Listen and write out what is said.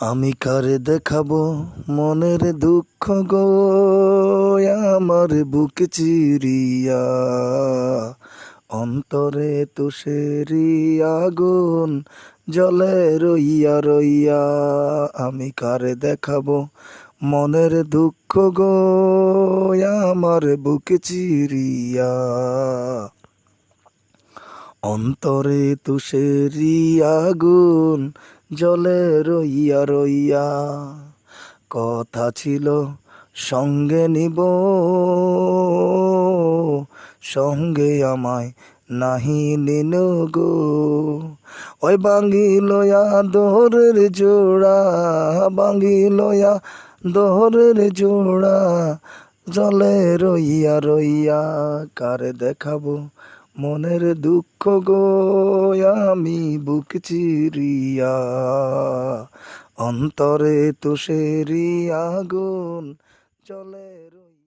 আমি কারে দেখাবো মনের দুঃখ গো, আমার বুক চিরিয়া অন্তরে তুষেরি আগুন জ্বলে রইয়া রইয়া। আমি কারে দেখাবো মনের দুঃখ গো, আমার বুক চিরিয়া অন্তরে তুষেরি আগুন জ্বলে রইয়া রইয়া। কথা ছিল সঙ্গে নিব, সঙ্গে আমায় নাহি নিন গো। ওই ভাঙিলয়া দোহরের জোড়া, ভাঙিলয়া দোহরের জোড়া জলে রইয়া রইয়া। কারে দেখাবো মনের দুঃখ গো, আমি বুক চিরিয়া অন্তরে তুষেরি আগুন জ্বলে রইয়া।